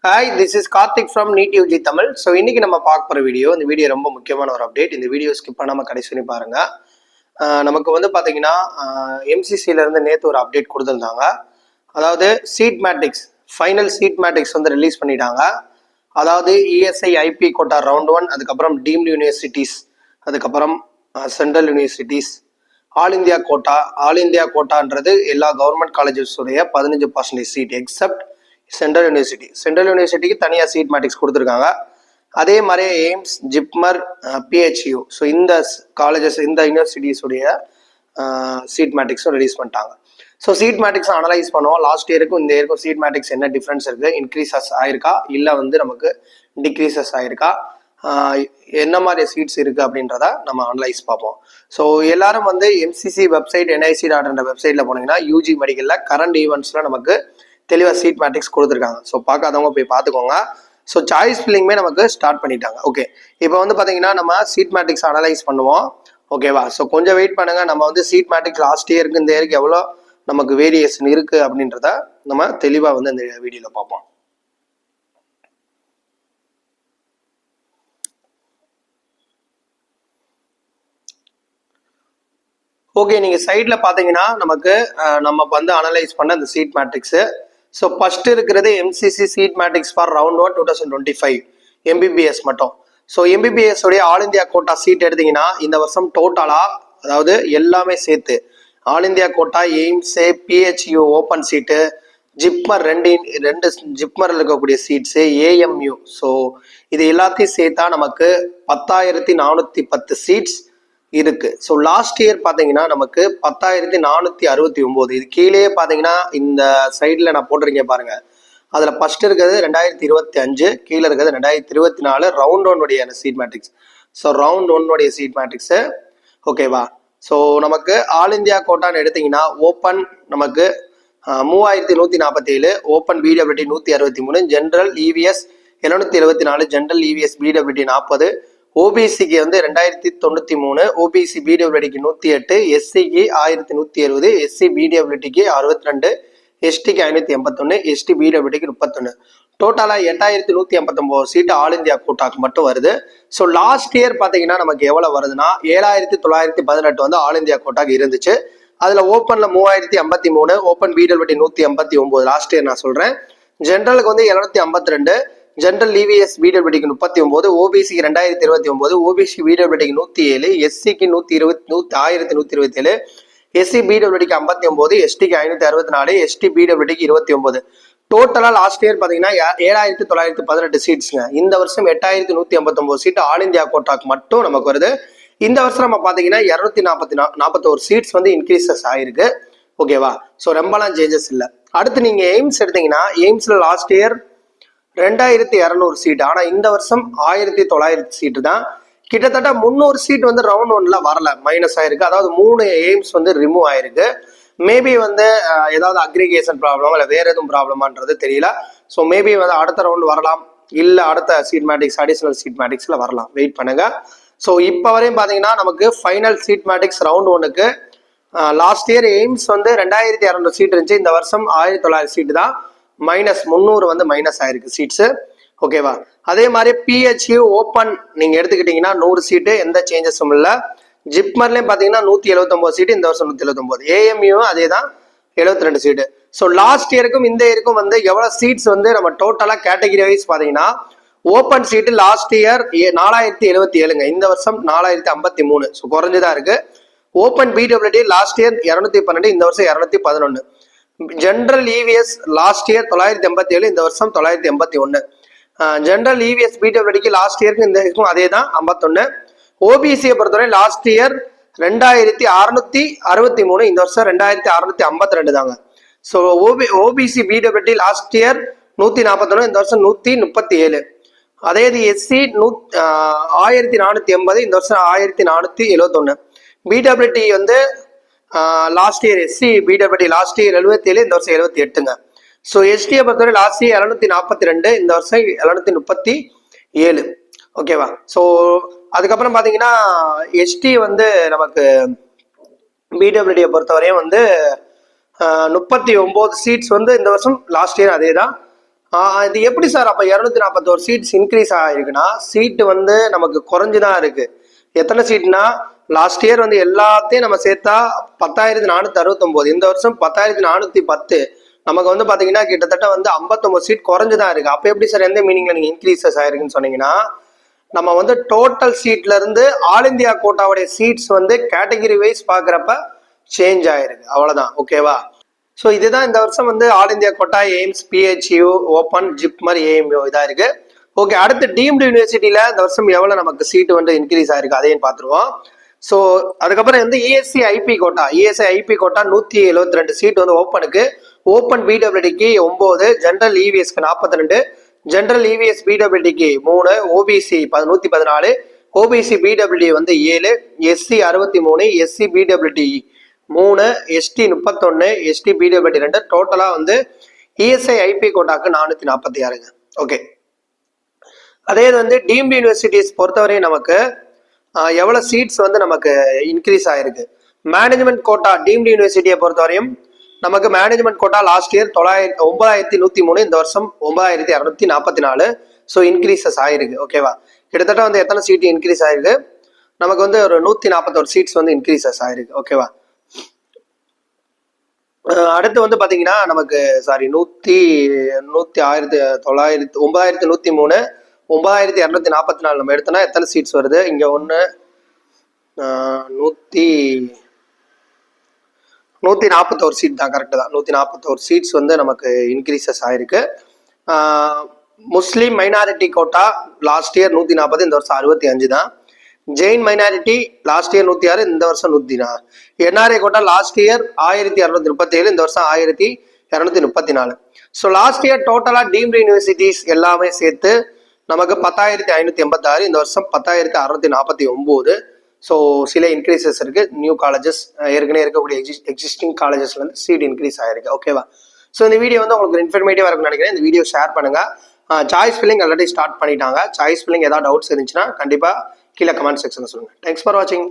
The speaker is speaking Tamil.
Hi, this is Karthik from NEET UG Tamil. So இன்னைக்கு நம்ம பார்க்க போற இந்த வீடியோ ரொம்ப முக்கியமான ஒரு அப்டேட். இந்த வீடியோ ஸ்கிப் பண்ணாம கடைசி வரை பாருங்க. நமக்கு வந்து பாத்தீங்கன்னா MCCல இருந்து நேத்து ஒரு அப்டேட் கொடுத்திருந்தாங்க. அதாவது seat matrix final seat matrix வந்து ரிலீஸ் பண்ணிட்டாங்க. அதாவது ESI IP கோட்டா ரவுண்ட் 1, அதுக்கப்புறம் டீம்டு யூனிவர்சிட்டிஸ், அதுக்கப்புறம் சென்ட்ரல் யூனிவர்சிட்டிஸ், ஆல் இந்தியா கோட்டான்றது எல்லா கவர்மெண்ட் காலேஜஸ் உடைய 15% சீட் எக்ஸப்ட் சென்ட்ரல் யூனிவர்சிட்டிக்கு தனியாக சீட் மேட்ரிக்ஸ் கொடுத்துருக்காங்க. அதே மாதிரி எய்ம்ஸ், ஜிப்மர், PHU, ஸோ இந்த காலேஜஸ் இந்த யூனிவர்சிட்டிஸுடைய சீட் மேட்ரிக்ஸும் ரிலீஸ் பண்ணிட்டாங்க. ஸோ சீட் மேட்ரிக்ஸ் அனலைஸ் பண்ணுவோம். லாஸ்ட் இயருக்கும் இந்த இயருக்கும் சீட் மேட்ரிக்ஸ் என்ன டிஃப்ரென்ஸ் இருக்குது, இன்க்ரீசஸ் ஆயிருக்கா இல்லை வந்து நமக்கு டிக்ரீசஸ் ஆயிருக்கா, என்ன மாதிரி சீட்ஸ் இருக்குது அப்படின்றத நம்ம அனலைஸ் பார்ப்போம். ஸோ எல்லாரும் வந்து MCC வெப்சைட் NIC.in வெப்சைட்டில் போனீங்கன்னா யூஜி மெடிக்கலில் கரண்ட் ஈவெண்ட்ஸில் நமக்கு தெளிவாக சீட் மேட்ரிக்ஸ் கொடுத்துருக்காங்க. ஸோ பார்க்காதவங்க போய் பார்த்துக்கோங்க. ஸோ சாய்ஸ் ஃபில்லிங்குமே நமக்கு ஸ்டார்ட் பண்ணிட்டாங்க. ஓகே, இப்போ வந்து பார்த்தீங்கன்னா நம்ம சீட் மேட்ரிக்ஸ் அனலைஸ் பண்ணுவோம். ஓகேவா? ஸோ கொஞ்சம் வெயிட் பண்ணுங்க. நம்ம வந்து சீட் மேட்ரிக்ஸ் லாஸ்ட் இயருக்கு இந்த இயருக்கு எவ்வளோ நமக்கு வேரியேஷன் இருக்கு அப்படின்றத நம்ம தெளிவாக வந்து இந்த வீடியோவில் பார்ப்போம். ஓகே, நீங்கள் சைடில் பார்த்தீங்கன்னா நமக்கு நம்ம வந்து அனலைஸ் பண்ண அந்த சீட் மேட்ரிக்ஸு. ஸோ ஃபர்ஸ்ட் இருக்கிறது MCC seat matrix for round 1 2025 MBBS மட்டும். ஸோ MBBS உடைய ஆல் இந்தியா கோட்டா சீட் எடுத்தீங்கன்னா இந்த வருஷம் டோட்டலா, அதாவது எல்லாமே சேர்த்து all India quota, AIIMS, PHU open seat, JIPMER ரெண்டு ஜிப்மரில் இருக்கக்கூடிய சீட்ஸு, AMU, ஸோ இது எல்லாத்தையும் சேர்த்தா நமக்கு 10,410 சீட்ஸ் இருக்கு. ஸோ லாஸ்ட் இயர் பார்த்தீங்கன்னா நமக்கு 10,469. இது கீழே பார்த்தீங்கன்னா இந்த சைடில் நான் போட்டிருக்கேன் பாருங்க. அதில் ஃபர்ஸ்ட் இருக்கிறது 2025, கீழே இருக்கிறது 2024 round 1 seat matrix. So round 1 seat matrix. ஓகேவா? ஸோ நமக்கு ஆல் இந்தியா கோட்டான்னு எடுத்தீங்கன்னா ஓப்பன் நமக்கு 3,147, open BWT 163, general EVS 774, general EVS BWT 40, ஓபிசிக்கு வந்து 2093, OBC BWTக்கு 108, SCக்கு 1170, SC BWTக்கு 62, STக்கு 581, ST BWTக்கு 31. டோட்டலா 8,189 சீட்டு ஆல் இந்தியா கோட்டாக்கு மட்டும் வருது. ஸோ லாஸ்ட் இயர் பார்த்தீங்கன்னா நமக்கு எவ்வளவு வருதுன்னா 7,918 வந்து ஆல் இந்தியா கோட்டாக்கு இருந்துச்சு. அதுல ஓப்பன்ல 3,053, ஓப்பன் BWT 189 லாஸ்ட் இயர் நான் சொல்றேன். ஜென்ரலுக்கு வந்து 752, general EVS BWTக்கு 39, OBCக்கு 2029, OBC BWTக்கு 107, SCக்கு 1,127, SC BWTக்கு 59, STக்கு 564, ST BWTக்கு 29. டோட்டலா லாஸ்ட் இயர் பாத்தீங்கன்னா 7,918 சீட்ஸ்ங்க. இந்த வருஷம் 8,189 சீட் ஆல் இந்தியா கோட்டாக்கு மட்டும் நமக்கு வருது. இந்த வருஷம் நம்ம பாத்தீங்கன்னா 241 சீட்ஸ் வந்து இன்க்ரீசஸ் ஆயிருக்கு. ஓகேவா? ஸோ ரொம்பலாம் சேஞ்சஸ் இல்லை. அடுத்து நீங்க எய்ம்ஸ் எடுத்தீங்கன்னா எய்ம்ஸ்ல லாஸ்ட் இயர் 2,200 சீட், ஆனா இந்த வருஷம் 1,900 சீட்டு தான். கிட்டத்தட்ட 300 சீட் வந்து ரவுண்ட் 1ல வரல, மைனஸ் ஆயிருக்கு. அதாவது 3 எய்ம்ஸ் வந்து ரிமூவ் ஆயிருக்கு. மேபி வந்து ஏதாவது அக்ரிகேஷன் ப்ராப்ளம் இல்லை வேற எதுவும் ப்ராப்ளமான்றது தெரியல. ஸோ மேபி வந்து அடுத்த ரவுண்ட் வரலாம், இல்லை அடுத்த சீட் மேட்ரிக்ஸ் அடிஷனல் சீட் மேட்ரிக்ஸ்ல வரலாம். வெயிட் பண்ணுங்க. ஸோ இப்போ வரையும் பார்த்தீங்கன்னா நமக்கு ஃபைனல் சீட் மேட்ரிக்ஸ் ரவுண்ட் 1க்கு லாஸ்ட் இயர் எய்ம்ஸ் வந்து 2,200 சீட் இருந்துச்சு. இந்த வருஷம் 1,900 சீட்டு தான். மைனஸ் 300 வந்து மைனஸ் ஆயிருக்கு சீட்ஸு. ஓகேவா? அதே மாதிரி PHU ஓப்பன் நீங்க எடுத்துக்கிட்டீங்கன்னா 100 சீட்டு, எந்த சேஞ்சஸும் இல்லை. ஜிப்மர்லயும் பாத்தீங்கன்னா 179 சீட்டு, இந்த வருஷம் 179. AMU அதே தான் 72 சீட்டு. ஸோ லாஸ்ட் இயருக்கும் இந்த இயருக்கும் வந்து எவ்வளவு சீட்ஸ் வந்து நம்ம டோட்டலா கேட்டகரி வைஸ் பாத்தீங்கன்னா ஓப்பன் சீட்டு லாஸ்ட் இயர் 4,077ங்க, இந்த வருஷம் 4,053. ஸோ குறைஞ்சுதான் இருக்கு. ஓப்பன் BWT லாஸ்ட் இயர் 212, இந்த வருஷம் 211. ஜென்ரல் EVS லாஸ்ட் இயர் 987, இந்த வருஷம் 981. ஜென்ரல் EVS BWTக்கு லாஸ்ட் இயருக்கு இந்த இருக்கும் அதே தான் 51. OBCயை பொறுத்தவரை லாஸ்ட் இயர் 2,663, இந்த வருஷம் 2,652 தாங்க. So OBC BWT last year 141, இந்த வருஷம் 137. அதே இது SC 1,480, இந்த வருஷம் 1,471. BWT வந்து last year SC BWT last year 77, இந்த வருஷம் 78ங்க. ஸோ STயை பொறுத்தவரை லாஸ்ட் இயர் 742, இந்த வருஷம் 737. ஓகேவா? ஸோ அதுக்கப்புறம் பார்த்தீங்கன்னா ST வந்து நமக்கு BWTயை பொறுத்தவரையும் வந்து 39 சீட்ஸ் வந்து இந்த வருஷம் லாஸ்ட் இயர் அதே தான் இது எப்படி சார் அப்போ 241 சீட்ஸ் இன்க்ரீஸ் ஆகிருக்குன்னா சீட்டு வந்து நமக்கு குறைஞ்சுதான் இருக்கு. எத்தனை சீட்னா லாஸ்ட் இயர் வந்து எல்லாத்தையும் நம்ம சேர்த்தா 10,469, இந்த வருஷம் 10,410. நமக்கு வந்து பாத்தீங்கன்னா கிட்டத்தட்ட வந்து 59 சீட் குறைஞ்சுதான் இருக்கு. அப்போ எப்படி சார் எந்த மீனிங்ல நீங்க இன்க்ரீசஸ் ஆயிருக்குன்னு சொன்னீங்கன்னா நம்ம வந்து டோட்டல் சீட்ல இருந்து ஆல் இந்தியா கோட்டாவுடைய சீட்ஸ் வந்து கேட்டகரி வைஸ் பாக்குறப்ப சேஞ்ச் ஆயிருக்கு, அவ்வளவுதான். ஓகேவா? ஸோ இதுதான் இந்த வருஷம் வந்து all India quota, AIIMS, BHU, open, JIPMER, AMU இதா இருக்கு. ஓகே, அடுத்து டீம்டு யூனிவர்சிட்டியில இந்த வருஷம் எவ்வளவு நமக்கு சீட் வந்து இன்க்ரீஸ் ஆயிருக்கு அதையும் பார்த்துருவோம். ஸோ அதுக்கப்புறம் வந்து இஎஸ்சி ஐபி கோட்டா, 172 சீட் வந்து ஓப்பனுக்கு, ஓப்பன் பிடபிள்யூடிக்கு 9, ஜென்ரல் இவிஎஸ்க்கு 42, ஜென்ரல் இவிஎஸ் பிடபிள்யூடிக்கு 3, ஓபிசி 114, ஓபிசி பிடபிள்யூடி வந்து 7, SC 63, SC PWD 3, ST 31, ST PWD 2, டோட்டலா வந்து இஎஸ்ஐ ஐபி கோட்டாக்கு 446. ஓகே, அதே வந்து டீம்டு யூனிவர்சிட்டிஸ் பொறுத்தவரையும் நமக்கு எவ்வளவு சீட்ஸ் வந்து நமக்கு இன்க்ரீஸ் ஆயிருக்கு. மேனேஜ்மெண்ட் கோட்டா டீம்டு யூனிவர்சிட்டியை பொறுத்தவரையும் நமக்கு மேனேஜ்மெண்ட் கோட்டா லாஸ்ட் இயர் 9,103, இந்த வருஷம் 9,244. ஸோ இன்க்ரீசஸ் ஆயிருக்கு. ஓகேவா? கிட்டத்தட்ட வந்து எத்தனை சீட் இன்க்ரீஸ் ஆயிருக்கு நமக்கு வந்து ஒரு 141 சீட்ஸ் வந்து இன்க்ரீசஸ் ஆயிருக்கு. ஓகேவா? அடுத்து வந்து பாத்தீங்கன்னா நமக்கு சாரி 9,103, 9,244 நம்ம எடுத்தோம்னா எத்தனை சீட்ஸ் வருது இங்க? 141 சீட் தான், கரெக்ட் தான். 141 சீட்ஸ் வந்து நமக்கு இன்க்ரீசஸ் ஆயிருக்கு. முஸ்லீம் மைனாரிட்டி கோட்டா லாஸ்ட் இயர் 140, இந்த வருஷம் 65 தான். ஜெயின் மைனாரிட்டி லாஸ்ட் இயர் 106, இந்த வருஷம் 104. என்ஆர்ஐ கோட்டா லாஸ்ட் இயர் 1,237, இந்த வருஷம் 1,234. ஸோ லாஸ்ட் இயர் டோட்டலா டீம்டு யூனிவர்சிட்டிஸ் எல்லாமே சேர்த்து நமக்கு 10,586, இந்த வருஷம் 10,649. ஸோ சில இன்க்ரீசஸ் இருக்கு. நியூ காலேஜஸ், ஏற்கனவே இருக்கக்கூடிய எக்ஸிஸ்டிங் காலேஜஸ்ல இருந்து சீட் இன்க்ரீஸ் ஆயிருக்கு. ஓகேவா? ஸோ இந்த வீடியோ வந்து உங்களுக்கு இன்ஃபர்மேட்டிவா இருக்கும்னு நினைக்கிறேன். இந்த வீடியோ ஷேர் பண்ணுங்க. சாய்ஸ் ஃபில்லிங் ஆல்ரெடி ஸ்டார்ட் பண்ணிட்டாங்க. சாய்ஸ் ஃபில்லிங் ஏதாவது டவுட்ஸ் இருந்துச்சுன்னா கண்டிப்பா கீழே கமெண்ட் செக்ஷன்ல சொல்லுங்க. தேங்க்ஸ் ஃபார் வாட்சிங்.